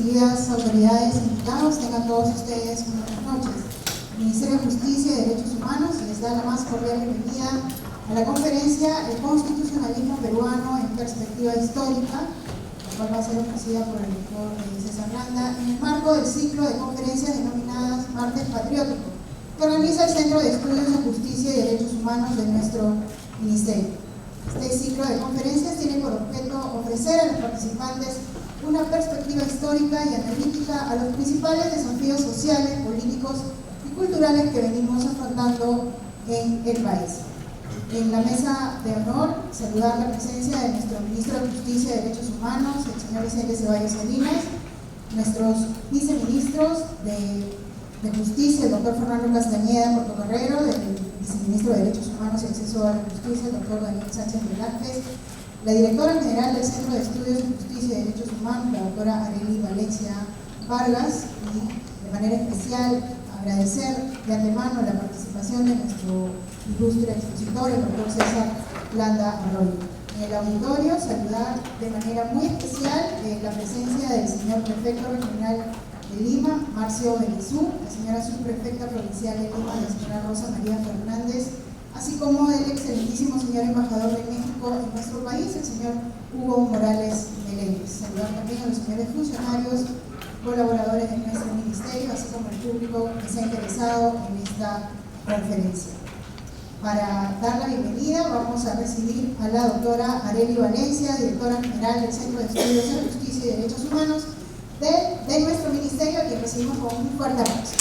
distinguidas autoridades invitados, tengan todos ustedes muy buenas noches. El Ministerio de Justicia y Derechos Humanos les da la más cordial bienvenida a la conferencia El Constitucionalismo Peruano en Perspectiva Histórica, la cual va a ser ofrecida por el doctor César Landa, en el marco del ciclo de conferencias denominadas Martes Patriótico, que organiza el Centro de Estudios de Justicia y Derechos Humanos de nuestro Ministerio. Este ciclo de conferencias tiene por objeto ofrecer a los participantes una perspectiva histórica y analítica a los principales desafíos sociales, políticos y culturales que venimos afrontando en el país. En la mesa de honor, saludar la presencia de nuestro Ministro de Justicia y Derechos Humanos, el señor Vicente Ceballos Salinas, nuestros viceministros de Justicia, el doctor Fernando Castañeda Portocarrero, el viceministro de Derechos Humanos y Acceso a la Justicia, el doctor Daniel Sánchez Velázquez, la directora general del Centro de Estudios de Justicia y Derechos Humanos, la doctora Arely Valencia Vargas, y de manera especial agradecer de antemano la participación de nuestro ilustre expositor, el doctor César Landa Arroyo. En el auditorio, saludar de manera muy especial la presencia del señor prefecto regional de Lima, Marcio Belizú, la señora subprefecta provincial de Lima, la señora Rosa María Fernández, así como el excelentísimo señor embajador de México en nuestro país, el señor Hugo Morales Meléndez. Saludar también a los señores funcionarios, colaboradores de nuestro ministerio, así como el público que se ha interesado en esta conferencia. Para dar la bienvenida, vamos a recibir a la doctora Arely Valencia, directora general del Centro de Estudios de Justicia y Derechos Humanos de nuestro ministerio, a quien recibimos con un fuerte aplauso.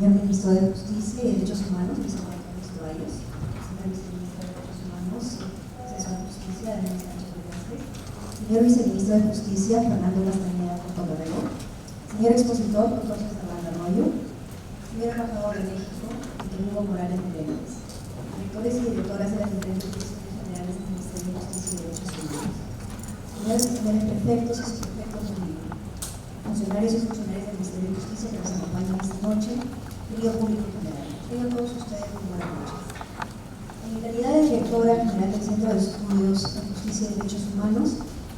Señor Ministro de Justicia y Derechos Humanos, Luis Alberto Ceballos, señor Viceministro de Derechos Humanos, Acceso a la Justicia, Daniel Sánchez Velázquez, señor Viceministro de Justicia, Fernando Castañeda Portocarrero, señor expositor, doctor César Landa Arroyo, señor embajador de México, Hugo Morales Meléndez, directores y directoras de las diferentes instituciones generales del Ministerio de Justicia y Derechos Humanos, señores y señores prefectos y subprefectos de Lima, funcionarios y funcionarias del Ministerio de Justicia que nos acompañan esta noche, querido público general. Tengan todos ustedes muy buenas noches. En mi calidad de directora general del Centro de Estudios de Justicia y Derechos Humanos,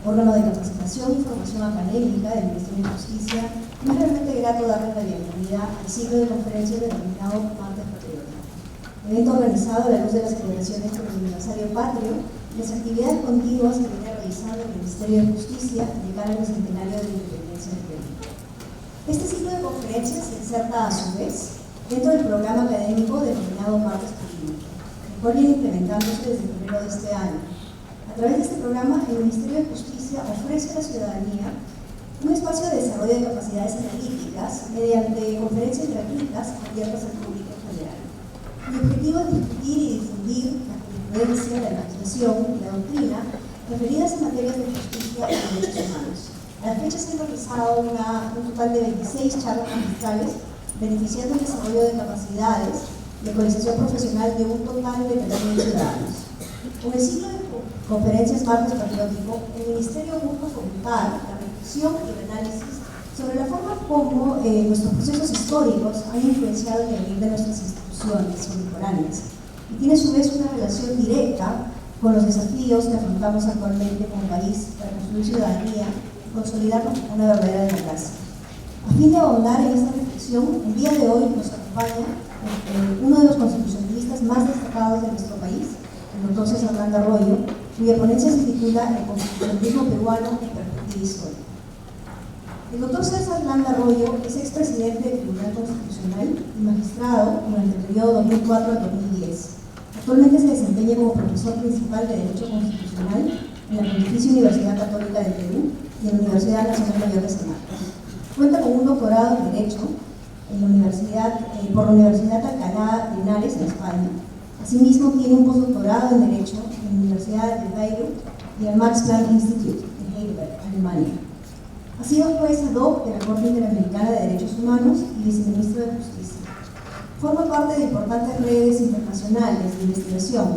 órgano de capacitación y formación académica del Ministerio de Justicia, me es realmente grato darles la bienvenida al ciclo de conferencias denominado Martes Patriótico, evento organizado a la luz de las celebraciones por el aniversario patrio y las actividades continuas que viene realizando el Ministerio de Justicia de cara al bicentenario de la independencia del Perú. Este ciclo de conferencias se inserta a su vez dentro del programa académico denominado Martes Patriótico, el cual viene implementándose desde febrero de este año. A través de este programa, el Ministerio de Justicia ofrece a la ciudadanía un espacio de desarrollo de capacidades analíticas mediante conferencias gratuitas abiertas al público en general. Mi objetivo es discutir y difundir la jurisprudencia, la legislación y la doctrina referidas a materias de justicia y derechos humanos. A la fecha se han realizado un total de 26 charlas magistrales beneficiando el desarrollo de capacidades y actualización profesional de un total de 30.000 ciudadanos. Con el ciclo de conferencias Martes Patriótico, el Ministerio busca fomentar la reflexión y el análisis sobre la forma como nuestros procesos históricos han influenciado el devenir de nuestras instituciones contemporáneas y tiene a su vez una relación directa con los desafíos que afrontamos actualmente como país para construir ciudadanía y consolidarnos como una verdadera democracia. A fin de ahondar en esta reflexión, el día de hoy nos acompaña uno de los constitucionalistas más destacados de nuestro país, el doctor César Landa Arroyo, cuya ponencia se titula El Constitucionalismo Peruano en Perspectiva Histórica. El doctor César Landa Arroyo es expresidente del Tribunal Constitucional y magistrado durante el periodo 2004 al 2010. Actualmente se desempeña como profesor principal de Derecho Constitucional en la Pontificia Universidad Católica del Perú y en la Universidad Nacional Mayor de San Marcos. Cuenta con un doctorado en Derecho por la Universidad Alcalá de Henares, en España. Asimismo, tiene un postdoctorado en Derecho en la Universidad de Beirut y el Max Planck Institute en Heidelberg, Alemania. Ha sido juez ad hoc de la Corte Interamericana de Derechos Humanos y viceministro de Justicia. Forma parte de importantes redes internacionales de investigación,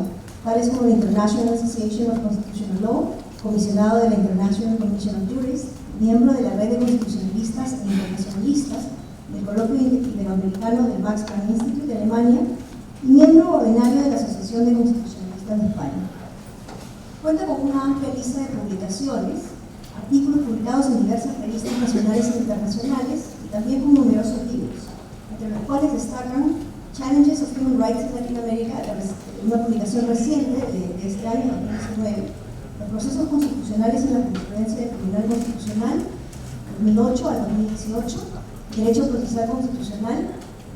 tales como la International Association of Constitutional Law, comisionado de la International Commission of Jurists, miembro de la red de constitucionalistas e internacionalistas del Coloquio Iberoamericano del Max Planck Institute de Alemania y miembro ordinario de la Asociación de Constitucionalistas de España. Cuenta con una amplia lista de publicaciones, artículos publicados en diversas revistas nacionales e internacionales y también con numerosos libros, entre los cuales destacan Challenges of Human Rights in Latin America, una publicación reciente de este año, 2019, los procesos constitucionales en la jurisprudencia del Tribunal Constitucional, 2008 al 2018, Derecho Procesal Constitucional,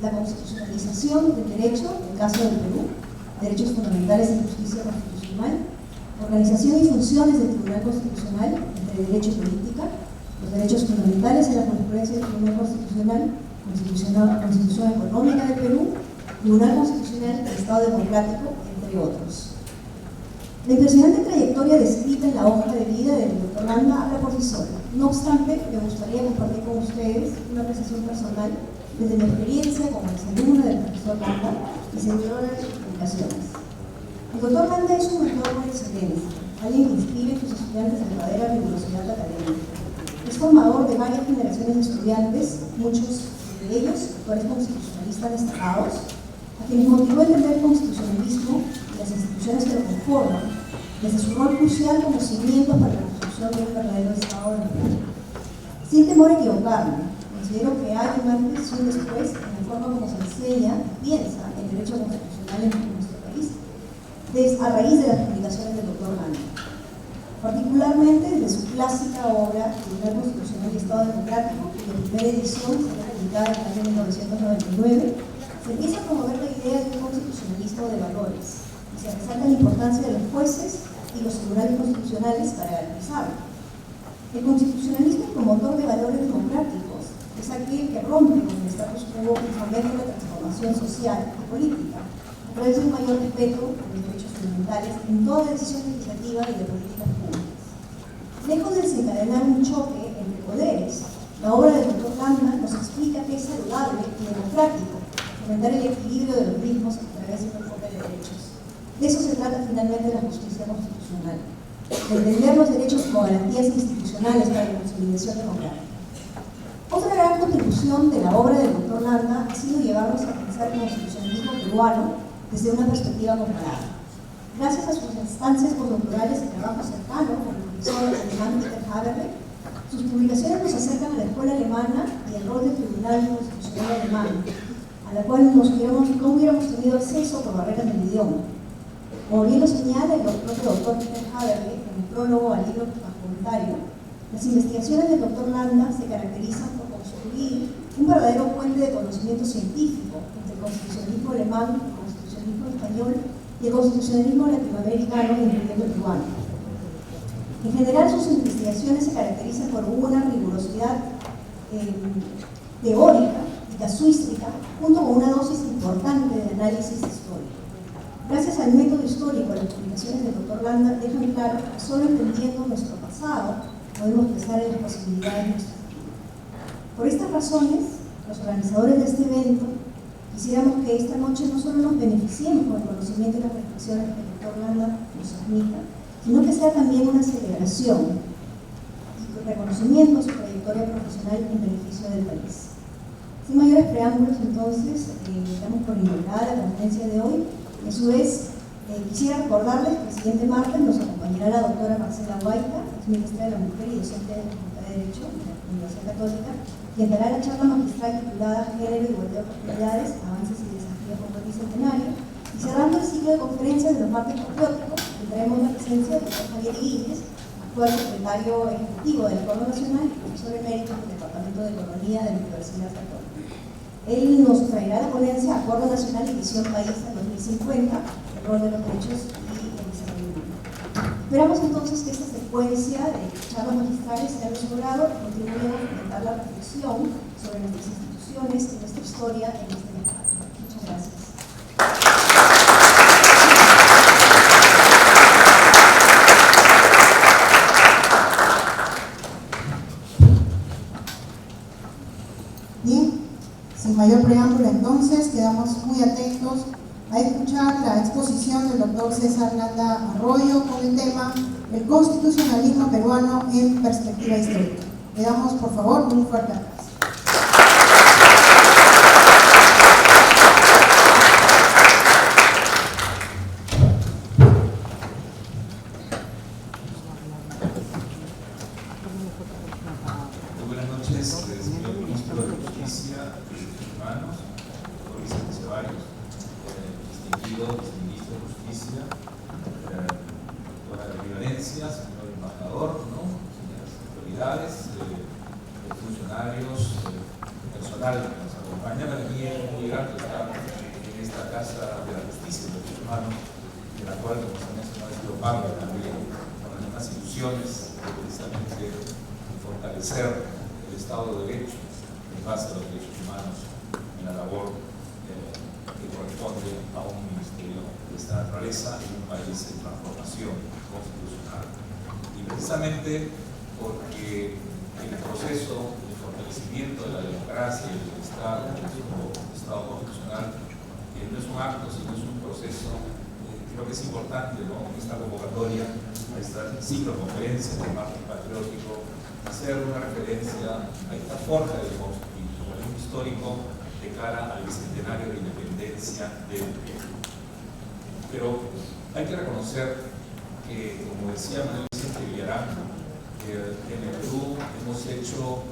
la constitucionalización del derecho, el caso del Perú, derechos fundamentales y justicia constitucional, organización y funciones del Tribunal Constitucional entre derecho y política, los derechos fundamentales en la jurisprudencia del Tribunal Constitucional, Constitución Económica del Perú, Tribunal Constitucional del Estado Democrático, entre otros. La impresionante trayectoria descrita en la hoja de vida del Dr. Landa habla por sí sola. No obstante, me gustaría compartir con ustedes una apreciación personal desde mi experiencia como exalumna del profesor Landa y seguidora de sus publicaciones. El Dr. Landa es un mentor por excelencia, alguien que inspira en sus estudiantes verdadera rigurosidad académica. Es formador de varias generaciones de estudiantes, muchos de ellos actuales constitucionalistas destacados, a quienes motivó a entender el constitucionalismo y las instituciones que lo conforman, desde su rol crucial como cimientos para la construcción de un verdadero Estado de Derecho. Sin temor a equivocarme, considero que hay un antes y un después en la forma como se enseña y piensa el derecho constitucional en nuestro país, a raíz de las publicaciones del Dr. Landa. Particularmente desde su clásica obra Tribunal Constitucional y Estado Democrático, cuya primera edición fue publicada en el año 1999, se empieza a promover la idea de un constitucionalismo de valores y se resalta la importancia de los jueces y los tribunales constitucionales para garantizarlo. El constitucionalismo promotor de valores democráticos es aquel que rompe con el status quo y fomenta la transformación social y política a través de un mayor respeto a los derechos fundamentales en toda decisión legislativa y de políticas públicas. Lejos de desencadenar un choque entre poderes, la obra del Dr. Landa nos explica que es saludable y democrático fomentar el equilibrio de los mismos a través de un enfoque de derechos. De eso se trata finalmente la justicia constitucional, de entender los derechos como garantías institucionales para la consolidación democrática. Otra gran contribución de la obra del Dr. Landa ha sido llevarnos a pensar el constitucionalismo peruano desde una perspectiva comparada. Gracias a sus estancias postdoctorales y trabajo cercano con el profesor alemán Peter Haberle, sus publicaciones nos acercan a la escuela alemana y el rol del Tribunal Constitucional alemán, a la cual no hubiéramos tenido acceso por barreras del idioma. Como bien lo señala el propio doctor Peter Haberle en el prólogo al libro voluntario, las investigaciones del Dr. Landa se caracterizan por construir un verdadero puente de conocimiento científico entre el constitucionalismo alemán, el constitucionalismo español y el constitucionalismo latinoamericano, incluyendo el peruano. En general, sus investigaciones se caracterizan por una rigurosidad teórica y casuística, junto con una dosis importante de análisis histórico. Gracias al método histórico, las publicaciones del Dr. Landa dejan claro que solo entendiendo nuestro pasado podemos pensar en las posibilidades de nuestro futuro. Por estas razones, los organizadores de este evento quisiéramos que esta noche no solo nos beneficiemos con el conocimiento y las reflexiones que el Dr. Landa nos transmita, sino que sea también una celebración y reconocimiento de su trayectoria profesional en beneficio del país. Sin mayores preámbulos, entonces, damos por inaugurada la conferencia de hoy. A su vez, quisiera recordarles que el siguiente martes nos acompañará la doctora Marcela Guaita, ex ministra de la Mujer y docente de la Facultad de Derecho de la Universidad Católica, quien dará la charla magistral titulada Género y Igualdad de Oportunidades, Avances y Desafíos por el Bicentenario, y cerrando el ciclo de conferencias de los martes patrióticos, tendremos la presencia del doctor Javier Iglesias, actual secretario ejecutivo del Foro Nacional y profesor emérito del Departamento de Economía de la Universidad Católica. Él nos traerá la ponencia Acuerdo Nacional y Visión País al 2050, el rol de los derechos y el desarrollo humano. Esperamos entonces que esta secuencia de charlas magistrales sea de su grado y contribuya a fomentar la reflexión sobre nuestras instituciones y nuestra historia en este espacio. Muchas gracias. Bien, sin mayor preámbulo entonces, quedamos muy atentos a escuchar la exposición del doctor César Landa Arroyo con el tema El constitucionalismo peruano en perspectiva histórica. Le damos, por favor, un fuerte aplauso. Buenas noches, señor Ministro de Justicia y Derechos Humanos, doctor Vicente Ceballos, distinguido viceministro de Justicia, doctora Violencia, señor embajador, señoras autoridades, funcionarios, personal que nos acompaña. Para mí es muy grato estar en esta Casa de la Justicia y de Derechos Humanos, de la cual, como se ha mencionado, es parte también con las mismas ilusiones de precisamente fortalecer el Estado de Derecho en base a los derechos humanos en la labor que corresponde a un ministerio de esta naturaleza en un país en transformación constitucional. Y precisamente porque en el proceso de fortalecimiento de la democracia y del Estado constitucional no es un acto, sino es un proceso. Creo que es importante, en esta convocatoria, a esta cicloconferencia de marco patriótico, hacer una referencia a esta forja del constitucionalismo histórico de cara al bicentenario de independencia del Perú. Pero hay que reconocer que, como decía Manuel Vicente Villarán, en el Perú hemos hecho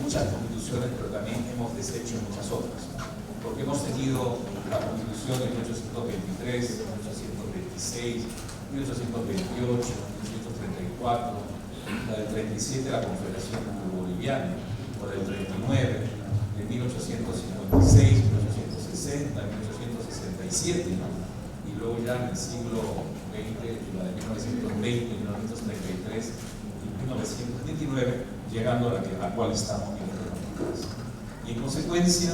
muchas constituciones, pero también hemos deshecho muchas otras. Porque hemos tenido la Constitución de 1823, 1826, 1828, 1834, la del 37 la Confederación Boliviana, o la del 39, de 1856, 1860, 1867, y luego ya en el siglo XX, la de 1920, 1933 y 1929, llegando a la cual estamos en este momento. Y en consecuencia,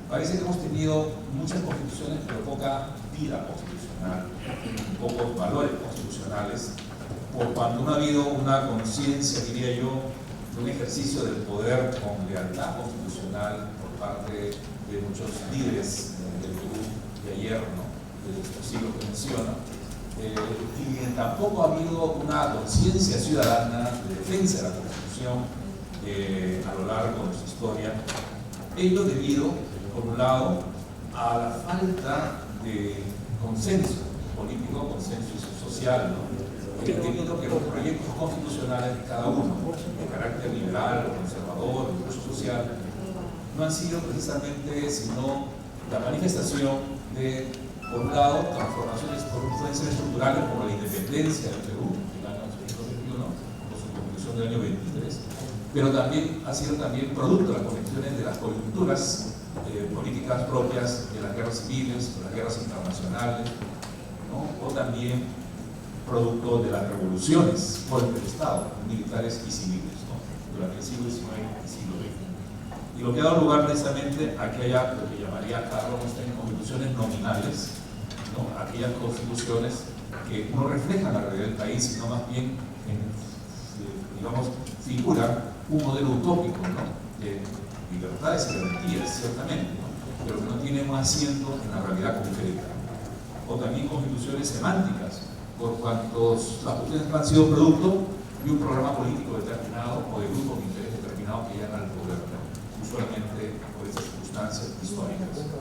parece que hemos tenido muchas constituciones, pero poca vida constitucional, pocos valores constitucionales, por cuando no ha habido una conciencia, diría yo, de un ejercicio del poder con lealtad constitucional por parte de muchos líderes del Perú de ayer, de estos siglos que menciona, y tampoco ha habido una conciencia ciudadana de defensa de la Constitución a lo largo de su historia. Ello debido, por un lado, a la falta de consenso político, consenso social, que ha tenido que los proyectos constitucionales de cada uno, de carácter liberal, conservador, incluso social, no han sido precisamente sino la manifestación de, por un lado, transformaciones pueden ser estructurales como la independencia del Perú en el año 1921, con su constitución del año 23, pero también ha sido también producto de las conexiones de las coyunturas políticas propias de las guerras civiles, de las guerras internacionales, o también producto de las revoluciones, golpes de Estado, militares y civiles, durante el siglo XIX y siglo XX. Y lo que ha dado lugar precisamente a que haya lo que llamaría Carlos Einstein constituciones nominales, aquellas constituciones que no reflejan la realidad del país, sino más bien, digamos, figuran un modelo utópico, de libertades y garantías, ciertamente, pero que no tienen un asiento en la realidad concreta. O también constituciones semánticas, por cuanto las constituciones han sido producto de un programa político determinado o de grupos de interés determinados que llegan al poder, usualmente por esas circunstancias históricas.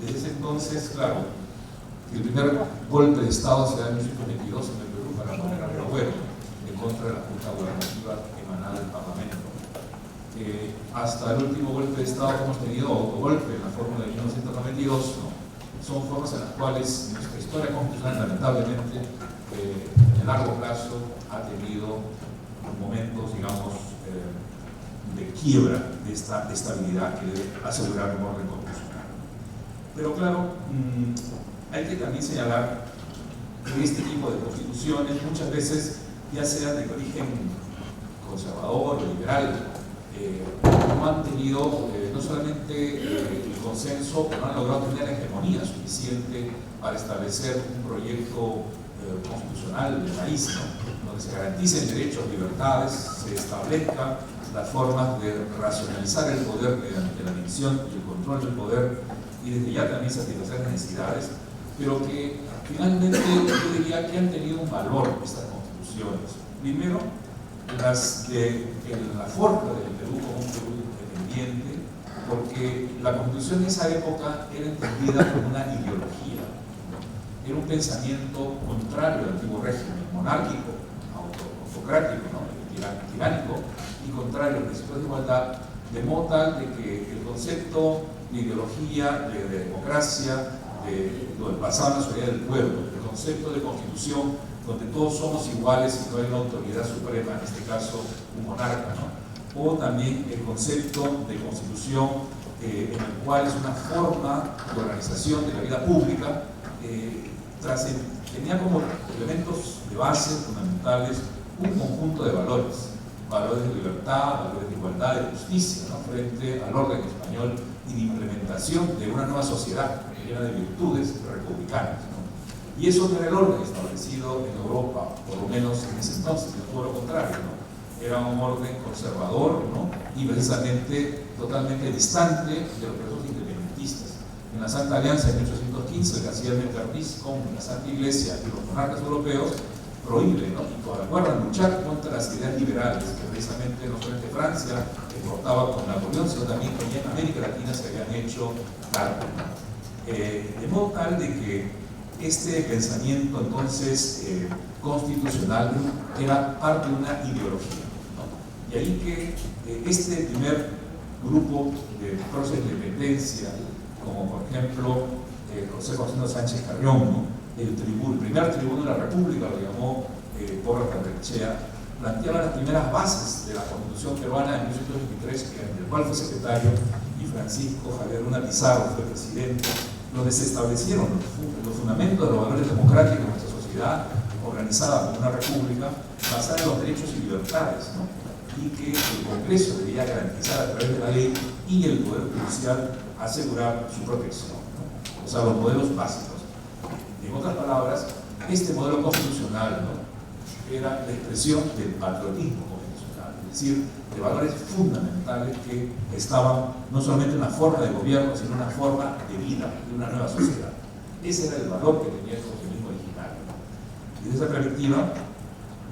Desde ese entonces, claro, el primer golpe de Estado se da en 1922 en el Perú para poner a Agüero en contra de la Junta Gubernativa emanada del Parlamento. Hasta el último golpe de Estado que hemos tenido, autogolpe en la fórmula de 1992, son formas en las cuales nuestra historia constitucional, lamentablemente, en el largo plazo ha tenido momentos, digamos, de quiebra de esta estabilidad que debe asegurar un orden constitucional. Pero claro, hay que también señalar que este tipo de constituciones muchas veces, ya sean de origen conservador o liberal, no han tenido no solamente el consenso, pero no han logrado tener la hegemonía suficiente para establecer un proyecto constitucional del país, donde se garanticen derechos, libertades, se establezcan las formas de racionalizar el poder mediante la división y el control del poder, y desde ya también satisfacer necesidades, pero que finalmente yo diría que han tenido un valor estas constituciones. Primero, las de la forja del Perú como un Perú independiente, porque la Constitución en esa época era entendida como una ideología, era un pensamiento contrario al antiguo régimen monárquico, autocrático, ¿no? Tiránico, y contrario al principio de igualdad, de modo tal de que el concepto de ideología, de democracia, basado en la soberanía del pueblo, el concepto de constitución, donde todos somos iguales y no hay una autoridad suprema, en este caso un monarca, ¿no? O también el concepto de constitución en el cual es una forma de organización de la vida pública, tenía como elementos de base fundamentales un conjunto de valores de libertad, valores de igualdad, de justicia, ¿no? Frente al orden español y de implementación de una nueva sociedad llena de virtudes republicanas, ¿no? Y eso no era el orden establecido en Europa, por lo menos en ese entonces, sino todo lo contrario, ¿no? Era un orden conservador, ¿no? Y precisamente totalmente distante de los procesos independentistas. En la Santa Alianza en 1815, el canciller Metternich con la Santa Iglesia y los monarcas europeos prohíbe, ¿no? Y acuerdan luchar contra las ideas liberales que precisamente no solamente Francia exportaba con Napoleón, sino también en América Latina se habían hecho cargo, ¿no? De modo tal de que este pensamiento entonces constitucional era parte de una ideología, ¿no? Y ahí que este primer grupo de próceres de independencia, como por ejemplo José Faustino Sánchez Carrión, ¿no? El primer tribuno de la República, lo llamó Porras Barrenechea, planteaba las primeras bases de la Constitución peruana en 1823, del cual fue secretario, y Francisco Javier Luna Pizarro fue presidente, donde se establecieron los fundamentos de los valores democráticos de nuestra sociedad, organizada como una república, basada en los derechos y libertades, ¿no? Y que el Congreso debía garantizar a través de la ley y el Poder Judicial asegurar su protección, ¿no? O sea, los modelos básicos. En otras palabras, este modelo constitucional, ¿no? Era la expresión del patriotismo constitucional, es decir, de valores fundamentales que estaban no solamente en una forma de gobierno, sino en una forma de vida, de una nueva sociedad. Ese era el valor que tenía el socialismo original. Y desde esa perspectiva,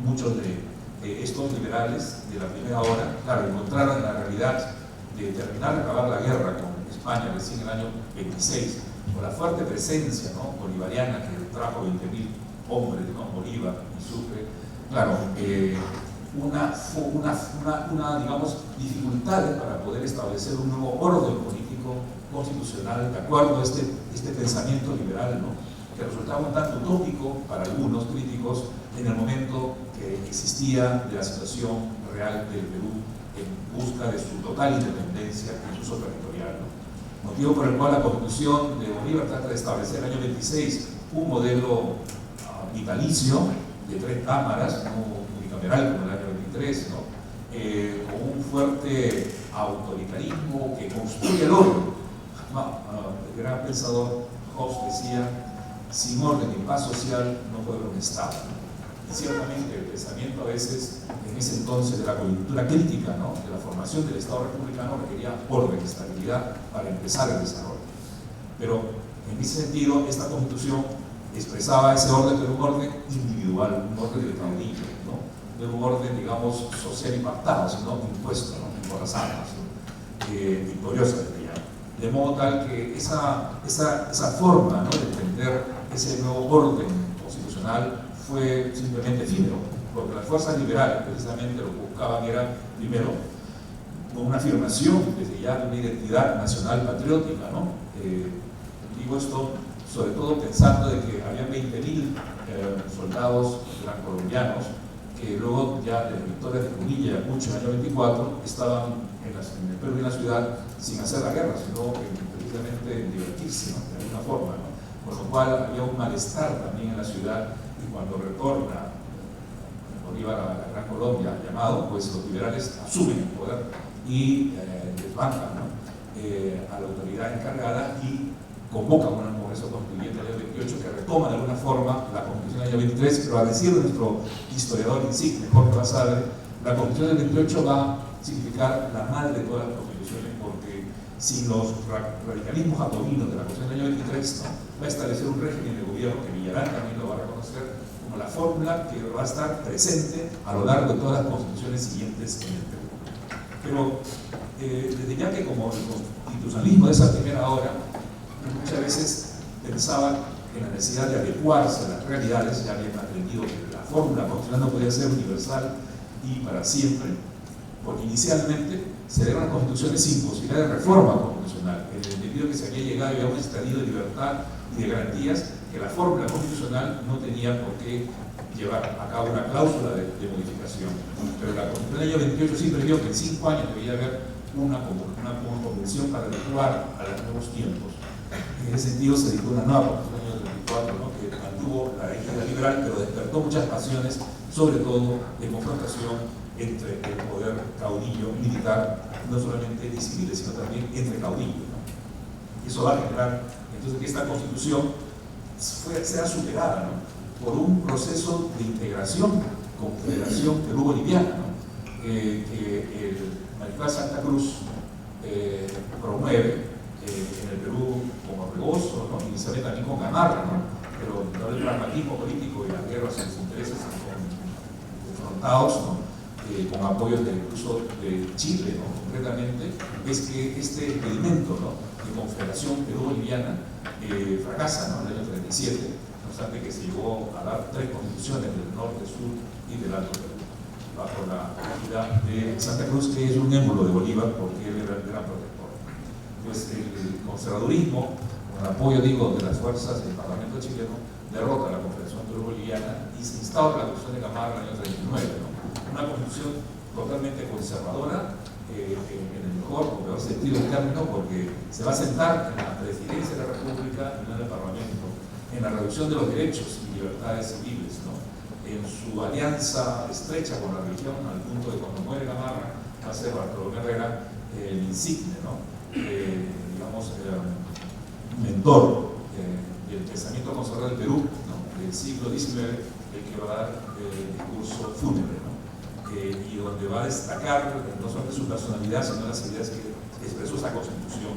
muchos de estos liberales de la primera hora, claro, encontraron la realidad de terminar de acabar la guerra con España recién en el año 26, con la fuerte presencia, ¿no? Bolivariana que trajo 20.000 hombres, ¿no? Bolívar y Sucre, claro, digamos, dificultades para poder establecer un nuevo orden político constitucional de acuerdo a este pensamiento liberal, ¿no? Que resultaba un tanto utópico para algunos críticos en el momento que existía de la situación real del Perú en busca de su total independencia y su uso territorial, ¿no? Motivo por el cual la Constitución de Bolívar trata de establecer en el año 26 un modelo vitalicio de 3 cámaras, no unicameral como el año 23, ¿no? Con un fuerte autoritarismo que construye el orden. El gran pensador Hobbes decía: sin orden y paz social no puede haber un Estado. Y ciertamente el pensamiento a veces en ese entonces de la coyuntura crítica, ¿no? De la formación del Estado republicano requería orden y estabilidad para empezar el desarrollo. Pero en ese sentido esta Constitución expresaba ese orden, pero un orden individual, un orden del caudillo, ¿no? De un orden, digamos, social y pactado, sino impuesto, ¿no? Por las armas, ¿no? Victoriosa desde ya. De modo tal que esa forma, ¿no? De entender ese nuevo orden constitucional fue simplemente efímero, porque las fuerzas liberales precisamente lo que buscaban era, primero, una afirmación desde ya de una identidad nacional patriótica, ¿no? Digo esto sobre todo pensando de que había 20.000 soldados colombianos que luego ya de las victorias de Punilla y Ayacucho en el año 24 estaban en el Perú y en la ciudad sin hacer la guerra, sino precisamente en divertirse, ¿no? De alguna forma, ¿no? Con lo cual había un malestar también en la ciudad, y cuando retorna Bolívar a la Gran Colombia llamado, pues los liberales asumen el poder y desbancan, ¿no? A la autoridad encargada y convocan un congreso constituyente del año 28 que retoma de alguna forma la Constitución del año 23, pero a decir de nuestro historiador insigne, Jorge Basadre, la Constitución del 28 va a significar la madre de todas las constituciones, porque sin los radicalismos jacobinos de la Constitución del año 23, ¿no? Va a establecer un régimen de gobierno que Villarán también lo va a reconocer, como la fórmula que va a estar presente a lo largo de todas las constituciones siguientes en el Perú. Pero desde ya que como el constitucionalismo de esa primera hora muchas veces pensaba en la necesidad de adecuarse a las realidades, ya habían aprendido que la fórmula constitucional no podía ser universal y para siempre, porque inicialmente se dieron las constituciones sin posibilidad de reforma constitucional, en el entendido que se había llegado y había un estadio de libertad y de garantías que la fórmula constitucional no tenía por qué llevar a cabo una cláusula de modificación. Pero la Constitución del año 28 sí previó que en 5 años debía haber una convención para adecuar a los nuevos tiempos. En ese sentido se dictó una nueva Constitución del año 34, ¿no?, que mantuvo la idea liberal, pero despertó muchas pasiones, sobre todo de confrontación entre el poder caudillo militar, no solamente de civiles, sino también entre caudillos, ¿no? Y eso va a generar entonces que esta Constitución sea superada, ¿no?, por un proceso de integración con Federación Perú-Boliviana, ¿no?, que el Maricruz Santa Cruz promueve en el Perú como Regoso, ¿no?, inicialmente también con Gamarra, ¿no?, pero dado el pragmatismo político y las guerras y los intereses confrontados, ¿no?, con apoyos incluso de Chile, ¿no?, concretamente, es que este experimento, ¿no?, de confederación Perú-Boliviana fracasa, ¿no?, en el año 37, no obstante que se llegó a dar 3 constituciones del norte, sur y del Alto Perú, bajo la égida de Santa Cruz, que es un émulo de Bolívar porque él era el gran protector. Pues el conservadurismo, con el apoyo, digo, de las fuerzas del Parlamento chileno, derrota a la Confederación Perú-Boliviana y se instaura la Constitución de Gamarra en el año 39, ¿no?, una constitución totalmente conservadora, en el mejor o peor sentido del término, porque se va a sentar en la presidencia de la República y no en el Parlamento, en la reducción de los derechos y libertades civiles, ¿no?, en su alianza estrecha con la religión, al punto de cuando muere Gamarra, va a ser Bartolomé Herrera el insigne, ¿no?, digamos, mentor del pensamiento conservador del Perú, ¿no?, del siglo XIX, el que va a dar el discurso fúnebre, ¿no?, y donde va a destacar no solamente su personalidad, sino las ideas que expresó esa Constitución.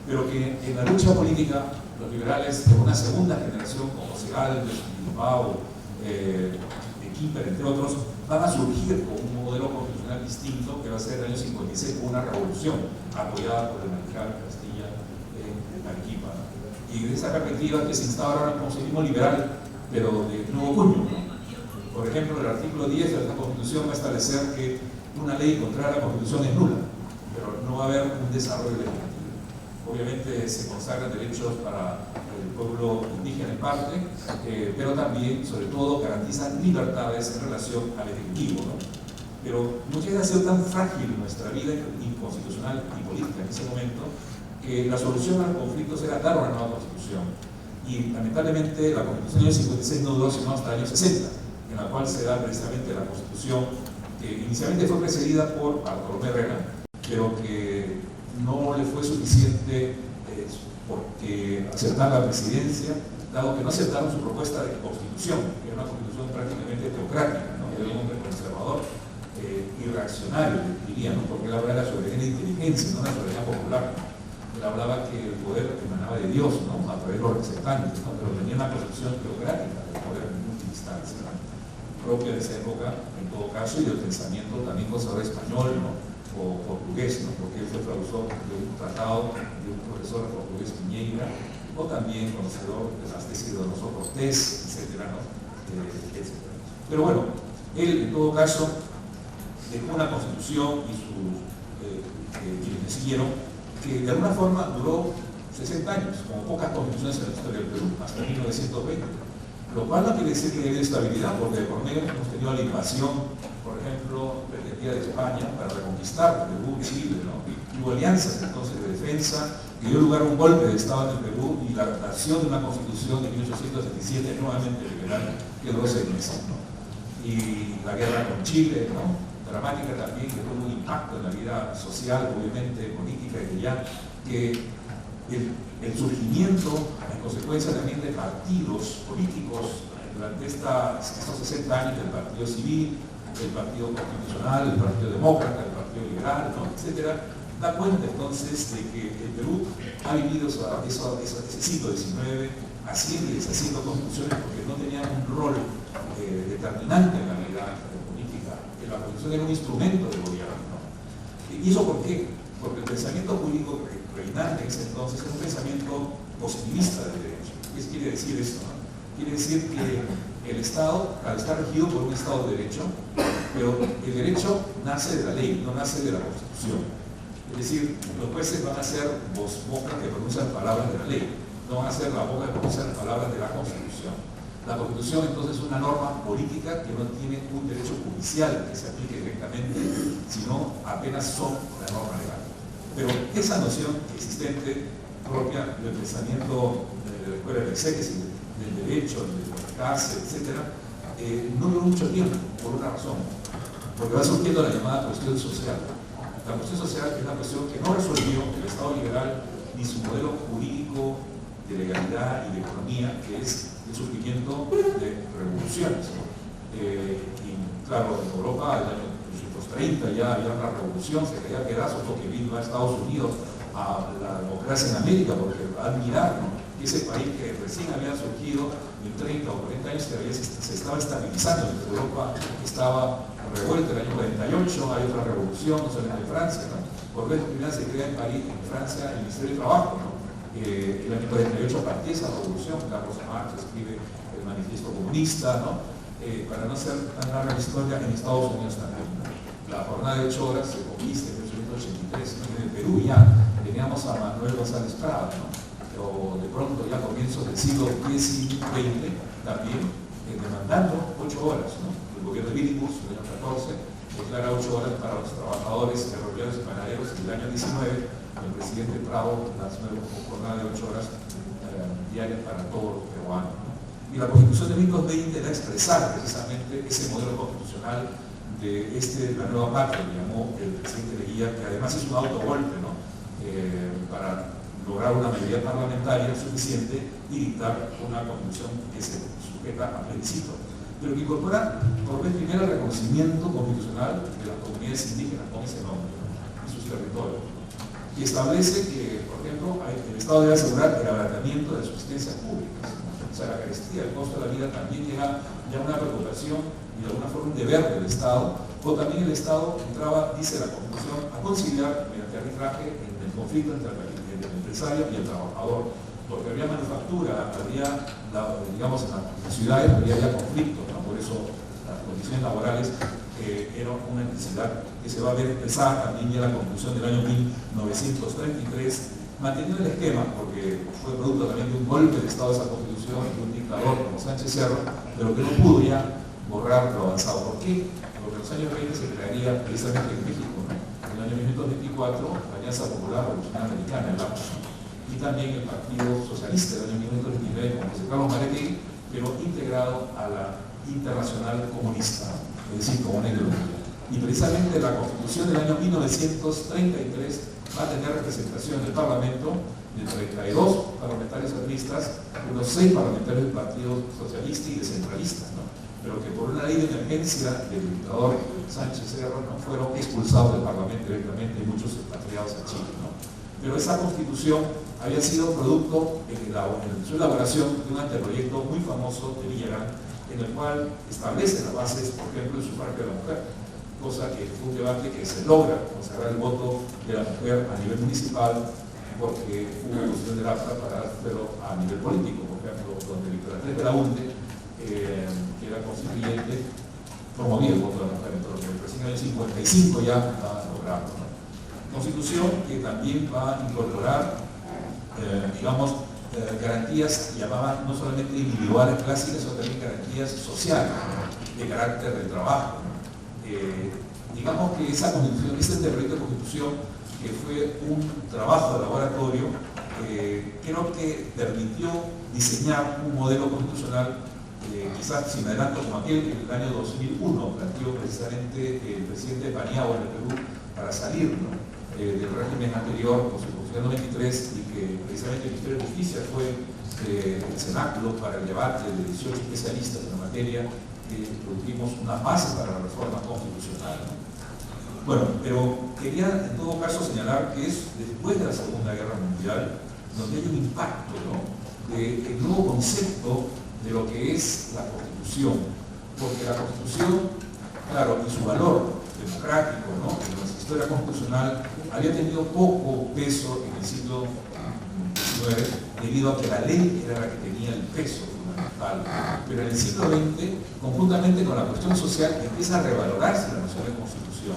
Pero que en la lucha política, los liberales de una segunda generación, como Segalmes, Bilbao, Quimper, entre otros, van a surgir con un modelo constitucional distinto que va a ser el año 56 con una revolución apoyada por el mariscal Castilla en Arequipa. Y de esa perspectiva que se instaura un constitucionalismo liberal, pero de nuevo cuño, ¿no? Por ejemplo, el artículo 10 de la Constitución va a establecer que una ley contraria a la Constitución es nula, pero no va a haber un desarrollo legislativo. Obviamente se consagran derechos para el pueblo indígena en parte, pero también, sobre todo, garantizan libertades en relación al Ejecutivo, ¿no? Pero muchas veces ha sido tan frágil nuestra vida inconstitucional y política en ese momento que la solución a los conflictos era dar una nueva Constitución. Y lamentablemente la Constitución del 56 no duró sino hasta el año 60, en la cual se da precisamente la Constitución que inicialmente fue precedida por Bartolomé Herrera, pero que no le fue suficiente porque aceptar la presidencia, dado que no aceptaron su propuesta de constitución, que era una constitución prácticamente teocrática, ¿no?, era un hombre conservador y reaccionario, diría, ¿no?, porque él hablaba de la soberanía de inteligencia, no la soberanía popular, ¿no? Él hablaba que el poder emanaba de Dios, ¿no?, a través de los representantes, ¿no?, pero tenía una concepción teocrática del poder en última instancia, ¿no?, propia de esa época, en todo caso, y del pensamiento también conservador español, ¿no?, o portugués, ¿no?, porque él fue traductor de un tratado de un profesor portugués, Piñeira, o también conocedor de las tesis de Alonso Cortés, etcétera, ¿no?, etcétera. Pero bueno, él en todo caso dejó una constitución y sus quienes le siguieron, que de alguna forma duró 60 años, como pocas constituciones en la historia del Perú, hasta 1920. Lo cual no quiere decir que haya estabilidad, porque por medio hemos tenido la invasión, por ejemplo, pretendida de España para reconquistar Perú, Chile, ¿no? Hubo alianzas entonces de defensa, que dio lugar a un golpe de Estado en el Perú y la adaptación de una constitución de 1877 nuevamente liberal que duró 6 meses, ¿no? Y la guerra con Chile, ¿no?, dramática también, que tuvo un impacto en la vida social, obviamente, política, y ya que el surgimiento, en consecuencia también de partidos políticos durante estos 60 años, del Partido Civil, el Partido Constitucional, el Partido Demócrata, el Partido Liberal, ¿no?, etcétera, da cuenta entonces de que el Perú ha vivido ese siglo XIX, ha haciendo y deshaciendo constituciones porque no tenían un rol determinante en la vida política. La constitución era un instrumento de gobierno, ¿no? ¿Y eso por qué? Porque el pensamiento jurídico reinante en ese entonces era un pensamiento positivista del derecho. ¿Qué quiere decir esto, no? Quiere decir que el Estado, al estar regido por un Estado de derecho, pero el derecho nace de la ley, no nace de la Constitución. Es decir, los jueces van a ser bocas que pronuncian palabras de la ley, no van a ser la boca que pronuncian palabras de la Constitución. La Constitución entonces es una norma política que no tiene un derecho judicial que se aplique directamente, sino apenas son la norma legal. Pero esa noción existente, propia del pensamiento de la escuela de exégesis, del derecho, del cárcel, etc., no duró mucho tiempo, por una razón, porque va surgiendo la llamada cuestión social. La cuestión social es una cuestión que no resolvió el Estado liberal ni su modelo jurídico de legalidad y de economía, que es el surgimiento de revoluciones, ¿no? Y claro, en Europa, en el año 1830 ya había una revolución, se caía a pedazos porque vino a Estados Unidos a la democracia en América, porque admirar, ¿no?, ese país que recién había surgido en 30 o 40 años se estaba estabilizando. En Europa estaba revuelta en el año 48, hay otra revolución, no solamente en Francia, ¿no? Por vez primera se crea en París, en Francia, el Ministerio de Trabajo, ¿no? El año 48 partía esa revolución, Carlos Marx escribe el manifiesto comunista, ¿no? Para no ser tan larga la historia, en Estados Unidos también, ¿no? La jornada de 8 horas se conquista en 1883, ¿no? En el Perú ya teníamos a Manuel González Prada, ¿no? O de pronto ya a comienzos del siglo XIX y XX también demandando 8 horas, ¿no? El gobierno de Billinghurst, en el año 14, declara 8 horas para los trabajadores ferroviarios y panaderos, y en el año 19 el presidente Prado lanzó una jornada de 8 horas diarias para todos los peruanos, ¿no? Y la Constitución de 1920 era expresar precisamente ese modelo constitucional de la nueva patria, que llamó el presidente Leguía, que además es un autogolpe, ¿no? Para lograr una mayoría parlamentaria suficiente y dictar una constitución que se sujeta a plebiscito, pero que incorpora por vez primera el reconocimiento constitucional de las comunidades indígenas con ese nombre, ¿no?, y sus territorios, y establece que, por ejemplo, el Estado debe asegurar el abaratamiento de subsistencias públicas, ¿no? O sea, la carestía, el costo de la vida también llega ya a una preocupación y de alguna forma un deber del Estado, o también el Estado entraba, dice la Constitución, a conciliar mediante arbitraje en el conflicto entre el empresario y el trabajador, porque había manufactura, había, digamos, en las ciudades había ya conflictos, ¿no? Por eso las condiciones laborales eran una necesidad que se va a ver expresada también ya en la Constitución del año 1933, manteniendo el esquema, porque fue producto también de un golpe de Estado de esa Constitución, de un dictador como Sánchez Cerro, pero que no pudo ya borrar lo avanzado. ¿Por qué? Porque en los años 20 se crearía precisamente en México, ¿no?, en el año 1924, la Alianza Popular Revolucionaria Americana, el APA, y también el Partido Socialista del año 1929 con José Carlos Maretti, pero integrado a la Internacional Comunista, es decir, como una ideología. Y precisamente la Constitución del año 1933 va a tener representación en el Parlamento de 32 parlamentarios socialistas, unos 6 parlamentarios del Partido Socialista y de centralistas, ¿no?, pero que por una ley de emergencia del dictador Sánchez Cerro no fueron expulsados del Parlamento directamente y muchos expatriados a Chile, ¿no? Pero esa Constitución había sido producto en su elaboración de un anteproyecto muy famoso de Villarán, en el cual establece las bases, por ejemplo, del sufragio de la mujer, cosa que fue un debate que se logra consagrar el voto de la mujer a nivel municipal, porque hubo cuestión del acta para hacerlo a nivel político. Por ejemplo, donde Victoria de la Unde, que era constituyente, promovía el voto de la mujer, entonces en el año 55 ya estaba logrado, ¿no? Constitución que también va a incorporar, digamos, garantías que llamaban no solamente individuales clásicas, sino también garantías sociales, ¿no?, de carácter del trabajo, ¿no? Digamos que esa Constitución, este proyecto de Constitución, que fue un trabajo de laboratorio, creo que permitió diseñar un modelo constitucional, quizás sin adelanto como aquel que en el año 2001 planteó precisamente el presidente Paniagua en el Perú para salir, ¿no?, del régimen anterior con su Constitución 93, y que precisamente el Ministerio de Justicia fue el cenáculo para el debate de 18 especialistas en la materia, que producimos una base para la reforma constitucional, ¿no? Bueno, pero quería en todo caso señalar que es después de la Segunda Guerra Mundial donde hay un impacto, ¿no?, del nuevo concepto de lo que es la Constitución, porque la Constitución, claro, y su valor democrático, ¿no?, en nuestra historia constitucional, había tenido poco peso en el siglo XIX, debido a que la ley era la que tenía el peso fundamental. Pero en el siglo XX, conjuntamente con la cuestión social, empieza a revalorarse la noción de Constitución,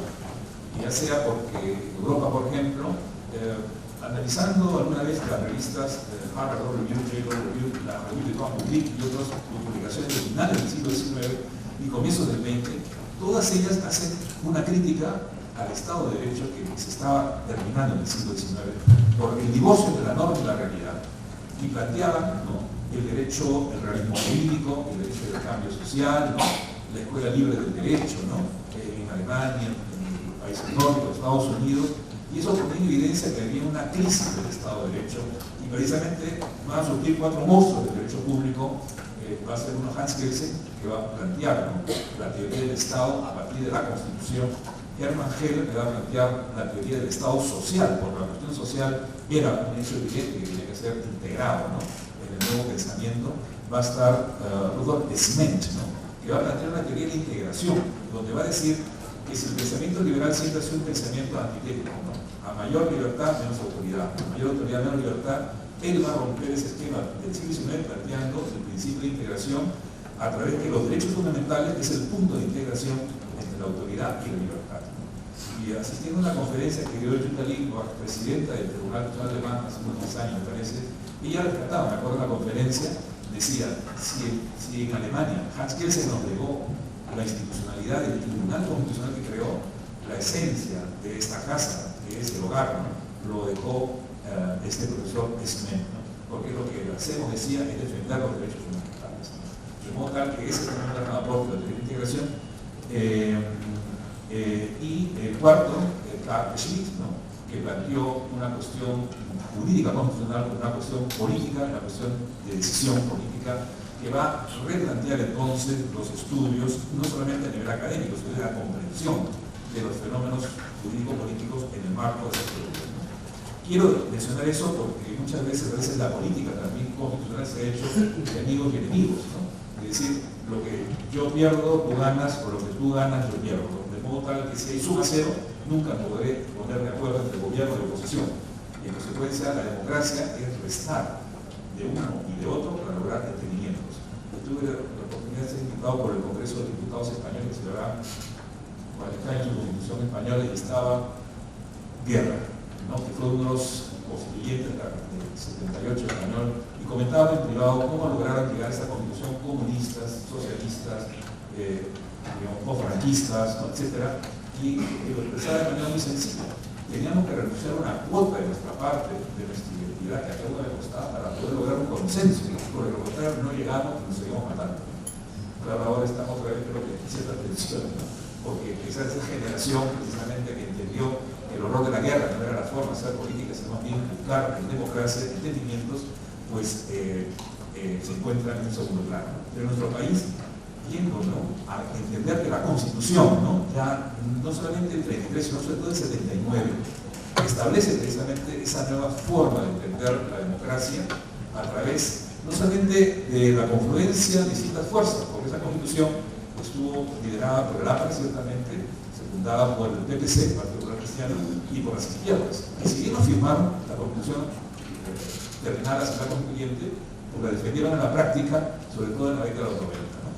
ya sea porque en Europa, por ejemplo, analizando alguna vez las revistas Harvard Law Review, Yale Review, la Revue de Droit Public y otras publicaciones de finales del siglo XIX y comienzos del XX, todas ellas hacen una crítica al Estado de Derecho que se estaba terminando en el siglo XIX por el divorcio entre la norma y la realidad, y planteaban, ¿no?, el derecho, el realismo político, el derecho del cambio social, ¿no?, la escuela libre del derecho, ¿no?, en Alemania, en países nórdicos, Estados Unidos, y eso ponía en evidencia que había una crisis del Estado de Derecho, y precisamente van a surgir 4 monstruos del derecho público. Va a ser uno Hans Kelsen, que va a plantear, ¿no?, la teoría del Estado a partir de la Constitución. Hermann Hegel que va a plantear la teoría del Estado social, porque la cuestión social era un hecho evidente que tenía que ser integrado, ¿no?, en el nuevo pensamiento. Va a estar Rudolf Schmenck, ¿no?, que va a plantear una teoría de integración, donde va a decir que si el pensamiento liberal siempre ha sido un pensamiento antitético, ¿no?, a mayor libertad, menos autoridad, a mayor autoridad, menos libertad, él va a romper ese esquema del siglo XIX planteando el principio de integración a través de los derechos fundamentales, que es el punto de integración entre la autoridad y la libertad. Y asistiendo a una conferencia que dio Jutta Lippmann, presidenta del Tribunal Constitucional Alemán, hace unos 10 años me parece, ella rescataba, me acuerdo de la conferencia, decía, si en Alemania Hans Kelsen nos legó la institucionalidad del Tribunal Constitucional que creó, la esencia de esta casa, que es el hogar, ¿no?, lo dejó este profesor Schmenck, ¿no?, porque lo que hacemos, decía, es defender los derechos fundamentales, ¿no?, de modo tal que ese es un gran aporte de la integración. Y el cuarto, Carl Schmitt, ¿no?, que planteó una cuestión jurídica constitucional como una cuestión política, una cuestión de decisión política, que va a replantear entonces los estudios, no solamente a nivel académico, sino de la comprensión de los fenómenos jurídico-políticos en el marco de este gobierno. Quiero mencionar eso porque muchas veces la política también constitucional se ha hecho de amigos y enemigos, ¿no?, es decir, lo que yo pierdo, tú ganas, o lo que tú ganas, yo pierdo. De modo tal que si hay suma cero, nunca podré poner de acuerdo entre gobierno y oposición. Y en consecuencia, la democracia es restar de uno y de otro para lograr entendimientos. Yo tuve la oportunidad de ser invitado por el Congreso de Diputados Españoles, que celebraba 40 años de Constitución Española, y estaba Guerra, ¿no?, que fue uno de los constituyentes del 78 español, y comentaba en privado cómo lograron llegar a esta constitución comunistas, socialistas, digamos, franquistas, ¿no?, etc. Y lo expresaba de manera muy sencilla. Teníamos que renunciar a una cuota de nuestra parte, de nuestra identidad, que a cada uno le costaba, para poder lograr un consenso, porque lo contrario no llegamos y nos seguimos matando. Claro, ahora estamos otra vez, creo que en cierta tensión, ¿no?, porque esa generación precisamente que entendió el horror de la guerra, que no era la forma de hacer política, sino más bien buscar en democracia, entendimientos, pues se encuentra en un segundo plano. Pero en nuestro país, yendo, ¿no?, a entender que la Constitución, ¿no?, ya no solamente el 33, sino sobre todo el 79, establece precisamente esa nueva forma de entender la democracia a través no solamente de la confluencia de distintas fuerzas, porque esa Constitución estuvo liderada por el APRA, ciertamente, secundada por el PPC, Partido Popular Cristiano, y por las izquierdas. Y si bien no firmaron la Constitución terminada la Asamblea Constituyente, pues la defendieron en la práctica, sobre todo en la década de los 90, ¿no?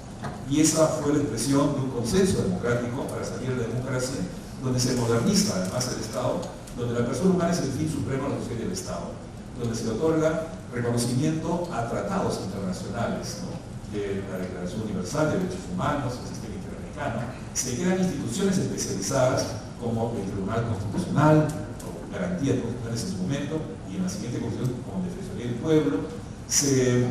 Y esa fue la expresión de un consenso democrático para salir de la democracia, donde se moderniza además el Estado, donde la persona humana es el fin supremo de la sociedad y del Estado, donde se le otorga reconocimiento a tratados internacionales, ¿no?, de la Declaración Universal de Derechos Humanos, el sistema interamericano. Se crean instituciones especializadas como el Tribunal Constitucional, o Garantías Constitucionales en su momento, y en la siguiente Constitución como Defensoría del Pueblo. Se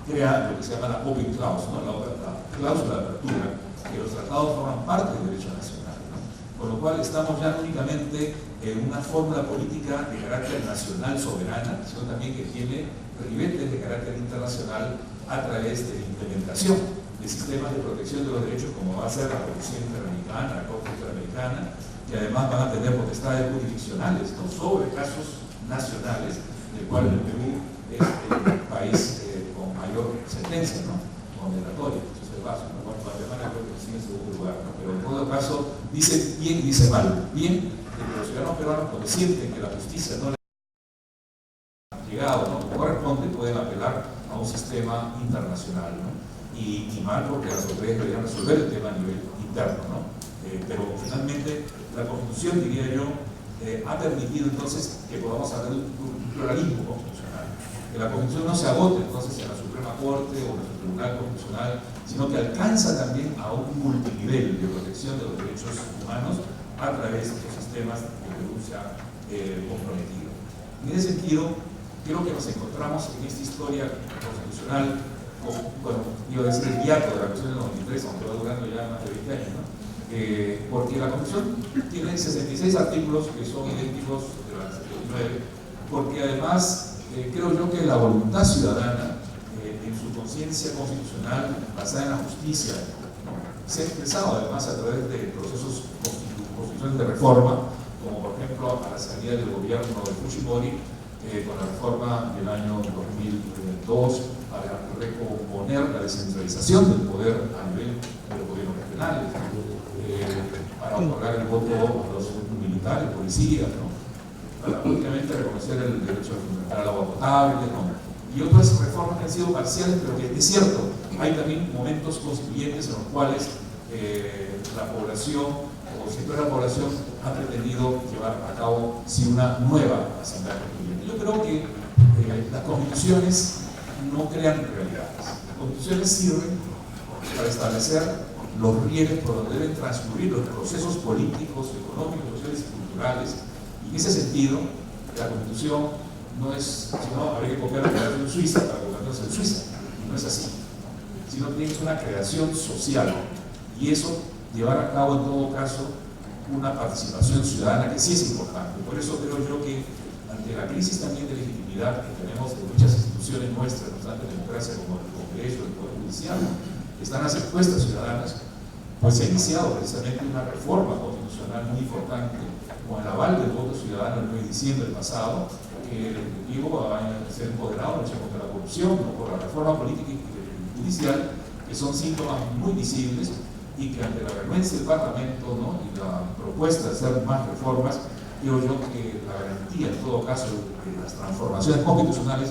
crea lo que se llama la Open Clause, ¿no?, la cláusula de apertura, que los tratados forman parte del derecho nacional, ¿no?, con lo cual estamos ya no únicamente en una fórmula política de carácter nacional soberana, sino también que tiene ribetes de carácter internacional a través de la implementación de sistemas de protección de los derechos, como va a ser la Comisión Interamericana, la Corte Interamericana, que además van a tener potestades jurisdiccionales, ¿no?, sobre casos nacionales, del cual el Perú es el país sentencia, ¿no? Condenatoria, eso es el vaso, ¿no? Bueno, Guatemala creo que sí en segundo lugar, ¿no? Pero en todo caso, dice bien y dice mal. Bien, de que los ciudadanos peruanos, cuando sienten que la justicia no les ha llegado, ¿no?, como corresponde, pueden apelar a un sistema internacional, ¿no? Y mal porque las autoridades deberían resolver el tema a nivel interno, ¿no? Pero finalmente la Constitución, diría yo, ha permitido entonces que podamos hablar de un pluralismo constitucional, que la Constitución no se agote entonces en la Suprema Corte o en el Tribunal Constitucional, sino que alcanza también a un multinivel de protección de los derechos humanos a través de los sistemas que Perú se ha comprometido. En ese sentido, creo que nos encontramos en esta historia constitucional, bueno, iba a decir el hiato de la Constitución del 93, aunque va durando ya más de 20 años, ¿no? Porque la Constitución tiene 66 artículos que son idénticos de la 79, porque además creo yo que la voluntad ciudadana en su conciencia constitucional basada en la justicia, ¿no?, se ha expresado además a través de procesos constitucionales de reforma, como por ejemplo a la salida del gobierno de Fujimori con la reforma del año 2002 para recomponer la descentralización del poder a nivel de los gobiernos regionales, para otorgar el voto a los militares, policías, ¿no?, para únicamente reconocer el derecho al agua potable, ¿no?, y otras reformas que han sido parciales, pero que es cierto, hay también momentos constituyentes en los cuales la población o sector de la población ha pretendido llevar a cabo una nueva asamblea constituyente. Yo creo que las constituciones no crean realidades. Las constituciones sirven para establecer los rieles por donde deben transcurrir los procesos políticos, económicos, sociales y culturales. Y en ese sentido, la Constitución no es, sino habría que copiar la creación suiza para convertirse en Suiza. No es así. Sino que es una creación social. Y eso, llevar a cabo en todo caso una participación ciudadana que sí es importante. Por eso creo yo que ante la crisis también de legitimidad que tenemos de muchas instituciones nuestras, no tanto en democracia como el Congreso, el Poder Judicial, que están las encuestas ciudadanas, pues se ha iniciado precisamente una reforma constitucional muy importante con el aval del voto ciudadano el 9 de diciembre del pasado, que el Ejecutivo va a ser empoderado en la lucha contra la corrupción, ¿no?, por la reforma política y judicial, que son síntomas muy visibles y que ante la renuencia del Parlamento, ¿no?, y la propuesta de hacer más reformas, creo yo que la garantía en todo caso de las transformaciones constitucionales,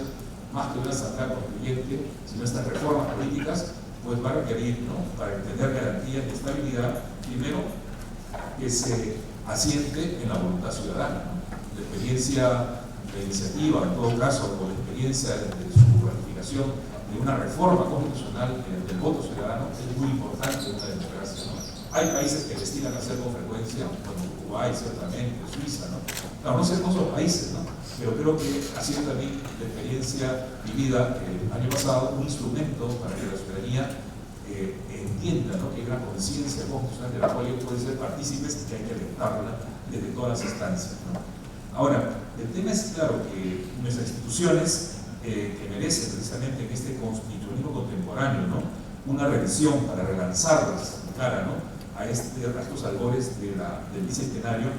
más que una asamblea constituyente, sino estas reformas políticas, pues va a requerir, ¿no?, para entender garantías de estabilidad, primero que se asiente en la voluntad ciudadana, ¿no? La experiencia de iniciativa, en todo caso, con la experiencia de su ratificación de una reforma constitucional del voto ciudadano es muy importante en una democracia, ¿no? Hay países que destinan a hacer con frecuencia, como Uruguay, ciertamente, Suiza, ¿no? Claro, no sé cómo son los países, ¿no?, pero creo que ha sido también la experiencia vivida el año pasado un instrumento para que la ciudadanía entienda, ¿no?, que hay una conciencia constitucional de la cual ellos pueden ser partícipes y que hay que alentarla desde todas las instancias, ¿no? Ahora, el tema es claro que nuestras instituciones que merecen precisamente en este constitucionalismo contemporáneo, ¿no?, una revisión para relanzarlas de cara, ¿no?, a estos albores del bicentenario,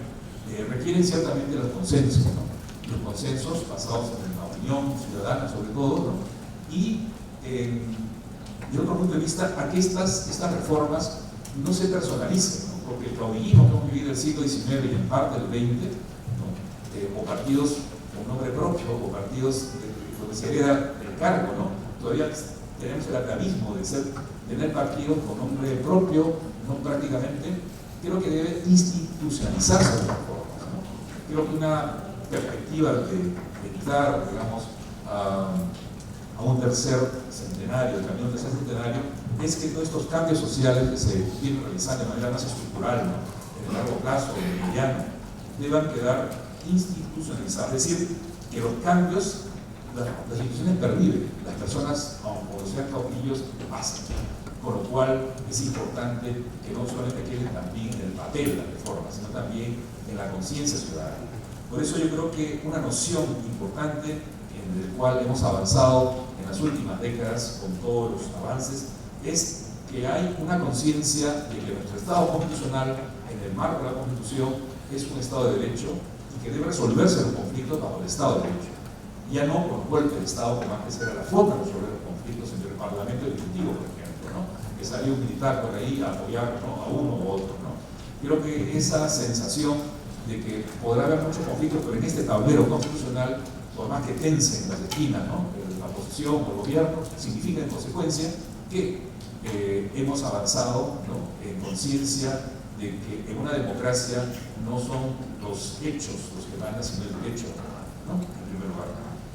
requieren ciertamente los consensos, ¿no?, los consensos basados en la opinión ciudadana sobre todo, ¿no?, y de otro punto de vista, a que estas reformas no se personalicen, ¿no?, porque el caudillismo que hemos vivido el siglo XIX y en parte del XX, ¿no?, o partidos con nombre propio, o partidos donde se hereda el cargo, ¿no?, todavía tenemos el atavismo de tener partidos con nombre propio, no prácticamente. Creo que debe institucionalizarse las reformas, ¿no? Creo que una perspectiva de entrar, digamos, a un tercer centenario, el camino a un tercer centenario, es que todos estos cambios sociales que se vienen realizando de manera más estructural, ¿no?, en el largo plazo, en el mediano, deban quedar institucionalizados. Es decir, que los cambios, las instituciones perviven, las personas, aunque sean caudillos, pasan. Con lo cual es importante que no solamente queden también en el papel las reformas, sino también en la conciencia ciudadana. Por eso yo creo que una noción importante en el cual hemos avanzado en las últimas décadas con todos los avances es que hay una conciencia de que nuestro Estado constitucional, en el marco de la Constitución, es un Estado de Derecho y que debe resolverse los conflictos bajo el Estado de Derecho. Ya no por golpe de Estado, como antes era la forma de resolver los conflictos entre Parlamento Ejecutivo, por ejemplo, ¿no? Que salió un militar por ahí a apoyar, ¿no?, a uno u otro, ¿no? Creo que esa sensación de que podrá haber muchos conflictos, pero en este tablero constitucional, por más que tensen las esquinas, ¿no?, la oposición o el gobierno, significa en consecuencia que hemos avanzado, ¿no?, en conciencia de que en una democracia no son los hechos los que mandan, sino el derecho, ¿no?, en primer lugar.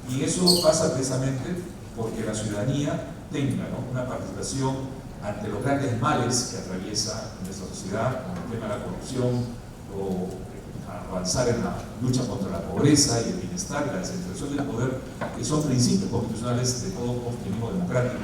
Y eso pasa precisamente porque la ciudadanía tenga, ¿no?, una participación ante los grandes males que atraviesa nuestra sociedad, como el tema de la corrupción, o avanzar en la lucha contra la pobreza y el bienestar y la descentralización del poder, que son principios constitucionales de todo constructivismo democrático.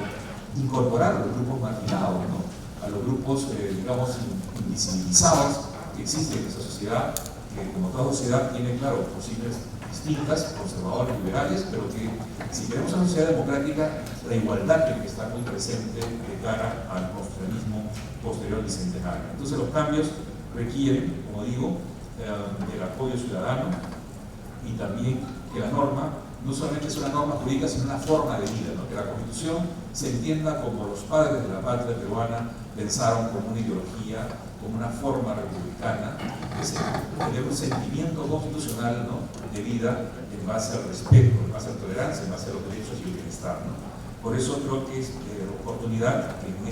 Incorporar a los grupos marginados, ¿no?, a los grupos, digamos, invisibilizados que existen en nuestra sociedad, que como toda sociedad tiene, claro, posibles distintas, conservadores, liberales, pero que si queremos una sociedad democrática, la igualdad tiene que estar muy presente de cara al constitucionalismo posterior bicentenario. Entonces los cambios requieren, como digo, del apoyo ciudadano y también que la norma no solamente es una norma jurídica, sino una forma de vida, ¿no?, que la Constitución se entienda como los padres de la patria peruana pensaron, como una ideología, como una forma republicana, de tener un sentimiento constitucional, ¿no?, de vida en base al respeto, en base a la tolerancia, en base a los derechos y el bienestar, ¿no? Por eso creo que es oportunidad que en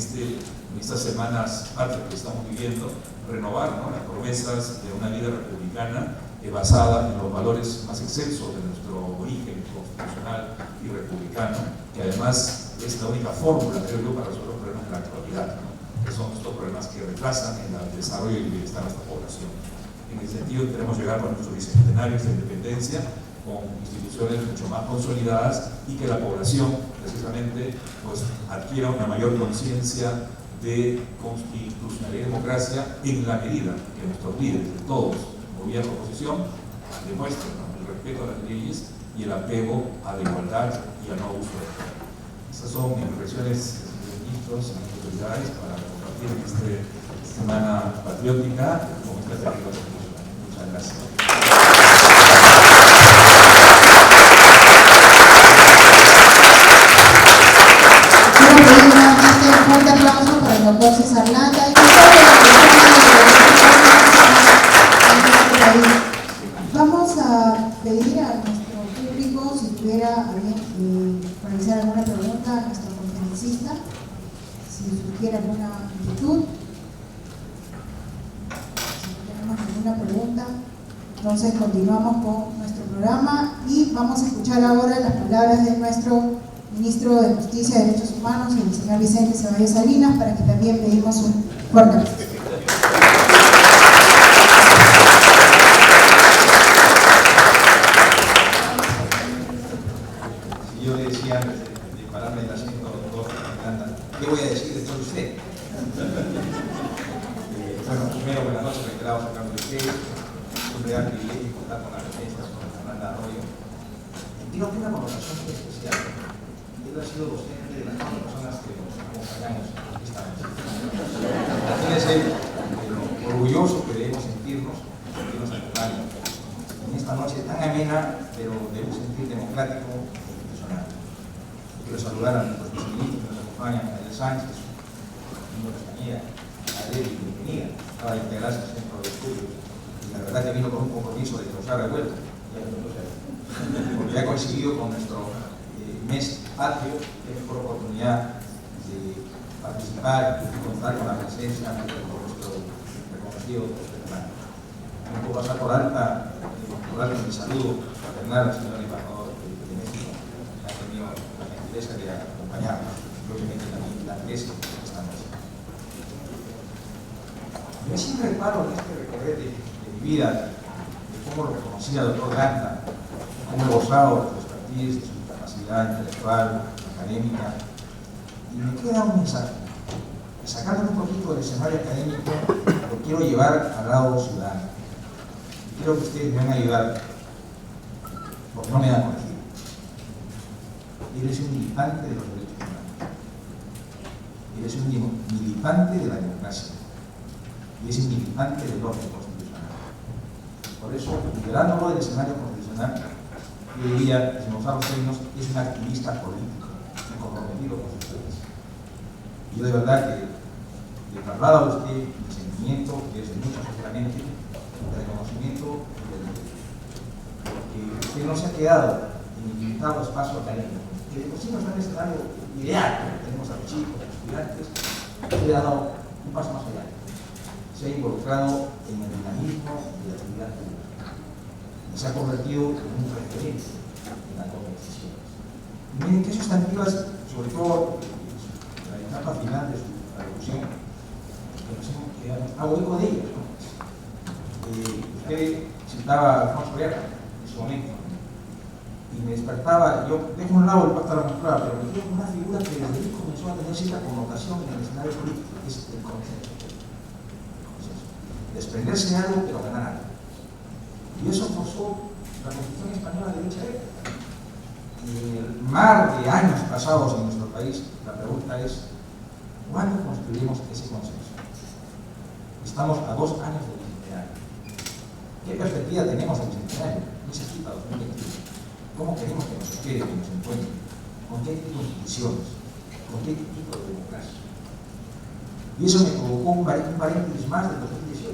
estas semanas patrias que estamos viviendo, renovar, ¿no?, las promesas de una vida republicana basada en los valores más excelsos de nuestro origen constitucional y republicano, que además es la única fórmula, creo yo, para resolver los problemas de la actualidad, ¿no?, que son estos problemas que retrasan el desarrollo y el bienestar de nuestra población. En ese sentido, queremos llegar con nuestro bicentenario de independencia con instituciones mucho más consolidadas y que la población, precisamente, pues, adquiera una mayor conciencia de constitucionalidad y democracia en la medida que nuestros líderes de todos, gobierno y oposición, demuestren, ¿no?, el respeto a las leyes y el apego a la igualdad y al no abuso de poder. Estas son mis reflexiones, señores ministros y autoridades, para compartir en esta semana patriótica con esta terrible constitucional. Muchas gracias. Un fuerte aplauso para el doctor César Landa y vamos a pedir a nuestro público si tuviera alguien realizar alguna pregunta a nuestro conferencista, si surgiera alguna inquietud. Si no tenemos ninguna pregunta, entonces continuamos con nuestro programa y vamos a escuchar ahora las palabras de nuestro ministro de Justicia y Derechos Humanos, el señor Vicente Ceballos Salinas, para que también pedimos un fuerte aplauso. Si yo le decía antes de pararme del asiento, doctor Landa, ¿qué voy a decir de todo usted? Bueno, primero, buenas noches, reiterados a Carlos de Pérez. Es un real privilegio contar con la presencia de Fernanda Arroyo. Digo que una conversación muy especial. Él ha sido docente de las personas que nos acompañamos esta noche. Imagínense lo orgulloso que debemos sentirnos que nos acompañan en esta noche tan amena, pero de un sentir democrático e institucional. Quiero saludar a nuestros viceministros que nos acompañan, a Adel Sánchez, Domingo Castañeda, a Adel, bienvenida, acaba de integrarse al centro de estudios, y la verdad que vino con un compromiso de causar revuelta, porque ha coincidido con nuestro mes patrio, que es por oportunidad de participar y contar con la presencia de nuestro reconocido profesional. No puedo pasar por alto mi saludo fraternal al señor embajador de México, que ha tenido la gentileza de acompañarnos, y obviamente también la iglesia esta noche. Yo siempre paro en este recorrer de mi vida, de cómo lo reconocía el doctor Landa, cómo he gozado de su expertise, de su capacidad intelectual, académica, y me queda un mensaje. Sacando un poquito del escenario académico, lo quiero llevar al lado ciudadano. Quiero que ustedes me van a ayudar, porque no me han corregido. Él es un militante de los derechos humanos. Él es un militante de la democracia. Y es un militante del orden constitucional. Por eso, liberándolo del escenario constitucional, yo diría, si nos usamos términos, es un activista político, comprometido con sus derechos. Yo de verdad que le traslado a usted mi sentimiento, que es de mucho seguramente, de reconocimiento del porque usted no se ha quedado en el limitado espacio académico, que de por sí no está en el escenario ideal, tenemos a los chicos, a los estudiantes, usted ha dado un paso más allá. Se ha involucrado en el dinamismo de la actividad pública y se ha convertido en un referente en la toma de decisiones. Y miren que sustantivas, sobre todo en la etapa final de su traducción, que hago eco de ellas, ¿no? Usted citaba a Alfonso Guerra en su momento y me despertaba, yo dejo a un lado el pacto de la cultura, pero me quedo con una figura que desde ahí comenzó a tener cierta connotación en el escenario político, que es el consenso. Desprenderse de algo, pero ganar algo. Y eso forzó la Constitución española de dicha época. Y en el mar de años pasados en nuestro país, la pregunta es, ¿cuándo construiremos ese consenso? Estamos a 2 años del bicentenario. ¿Qué perspectiva tenemos del bicentenario? ¿Qué se cita 2021? ¿Cómo queremos que nos espere, que nos encuentre? ¿Con qué tipo de instituciones? ¿Con qué tipo de democracia? Y eso me provocó un paréntesis más del 2018.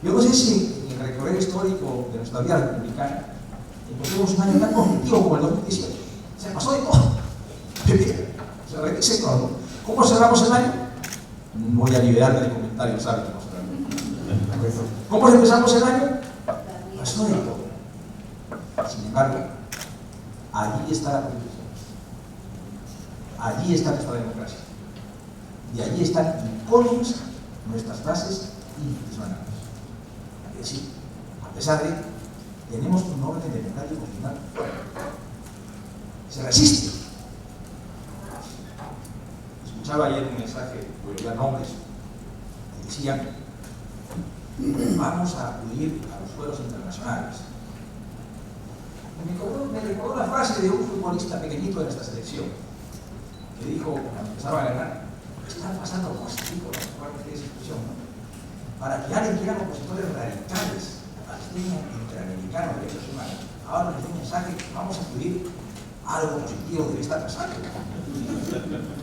Yo no sé si en el recorrido histórico de nuestra vida republicana encontramos un año tan conflictivo como el 2018. Se pasó de todo. Se revise todo. ¿Cómo cerramos el año? Voy a liberarme de comentarios, ¿saben? ¿Cómo empezamos el año? Pasó de todo. Sin embargo, allí está la Constitución. Allí está nuestra democracia. Y allí están incólumes nuestras bases institucionales. Es decir, a pesar de que tenemos un orden democrático final, se resiste. Escuchaba ayer un mensaje, pues ya nombres, que decían, vamos a acudir a los fueros internacionales. Me recordó la frase de un futbolista pequeñito de nuestra selección, que dijo, cuando empezaba a ganar, están pasando cosas así con las cuales de discusión, ¿no? Para que alguien que eran opositores radicales al sistema interamericano de derechos humanos, ahora les doy un mensaje, vamos a acudir a algo positivo de esta pasando.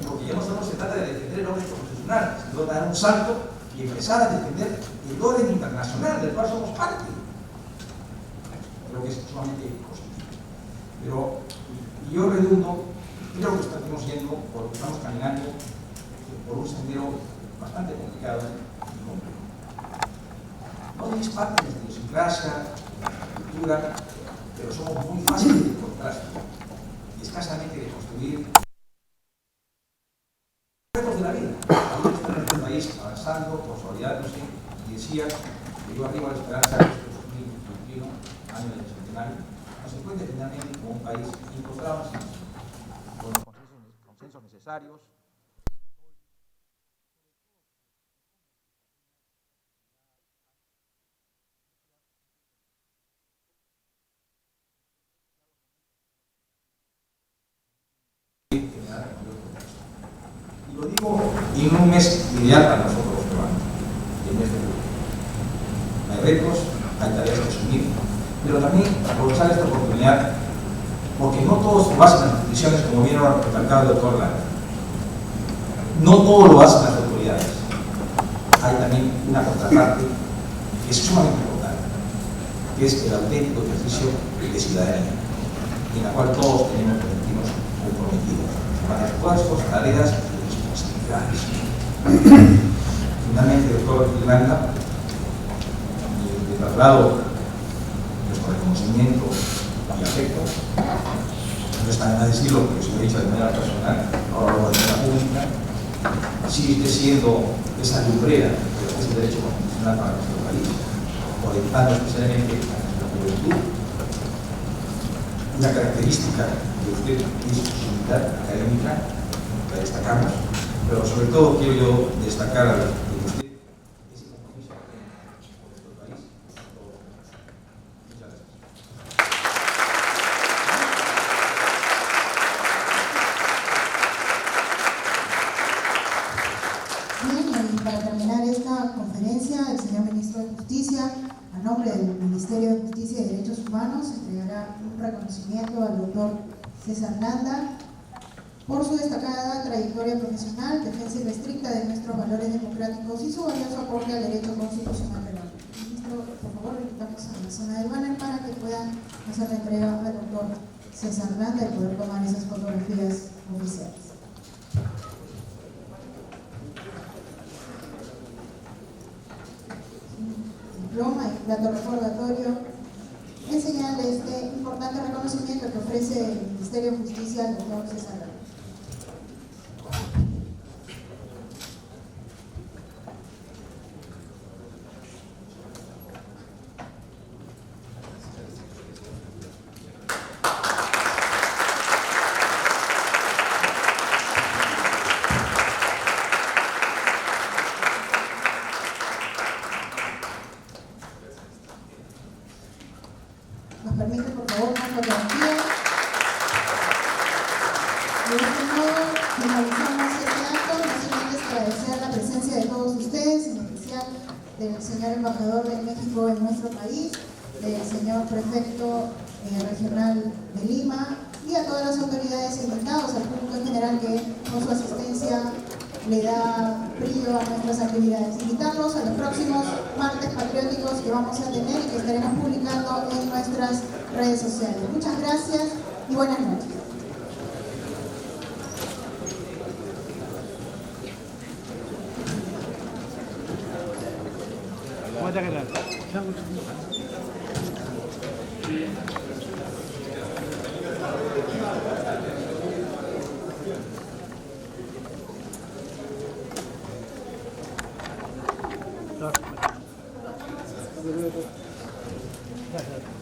Porque ya no solo se trata de defender el orden constitucional, sino de dar un salto y empezar a defender el orden internacional del cual somos parte. Creo que es sumamente positivo. Pero yo redundo, creo que estamos yendo, por lo que estamos caminando, por un sendero bastante complicado y complejo. No es parte de la idiosincrasia, de la cultura, pero somos muy fáciles de contraste y escasamente de construir retos de la vida. Ahora está en nuestro país avanzando, consolidándose, y decía que yo arriba la esperanza de este 2021, año del bicentenario, nos encuentre finalmente como un país encontrado con los consensos necesarios. Y lo digo en un mes ideal para nosotros los peruanos, el mes de julio. Hay retos, hay tareas que asumir, pero también aprovechar esta oportunidad, porque no todos lo hacen las instituciones, como vieron recalcado el doctor Lara. No todo lo hacen las autoridades. Hay también una contraparte que es sumamente importante, que es el auténtico ejercicio de ciudadanía, en la cual todos tenemos que sentirnos comprometidos para esfuerzos, tareas y responsabilidades. Finalmente, doctor Irlanda, de traslado nuestro reconocimiento y afecto. No está nada decirlo, porque se lo he dicho de manera personal, ahora lo hago de manera pública. Sigue siendo esa lumbrera de lo que es el derecho constitucional para nuestro país, orientando especialmente a nuestra juventud. Una característica de usted es su unidad académica, la destacamos, pero sobre todo quiero yo destacar de usted ese compromiso académico por nuestro país. Muchas gracias. Bien, y para terminar esta conferencia, el señor Ministro de Justicia, a nombre del Ministerio de Justicia y Derechos Humanos, entregará un reconocimiento al doctor César Landa, por su destacada trayectoria profesional, defensa irrestricta de nuestros valores democráticos y su valioso aporte al derecho constitucional peruano. Ministro, por favor, le invitamos a la zona del banner para que puedan hacer la entrega al doctor César Landa y poder tomar esas fotografías oficiales. Diploma y plato recordatorio en señal de este importante reconocimiento que ofrece el Ministerio de Justicia al doctor César Landa. ¿Nos permite, por favor, una fotografía? De este modo, finalizamos este acto, no sin antes agradecer la presencia de todos ustedes, en especial del señor embajador de México en nuestro país, del señor prefecto regional de Lima y a todas las autoridades invitadas, al público en general que con su asistencia le da brillo a nuestras actividades. Invitarlos a los próximos martes patrióticos que vamos a tener y que estaremos publicando en nuestras redes sociales. Muchas gracias y buenas noches. Gracias.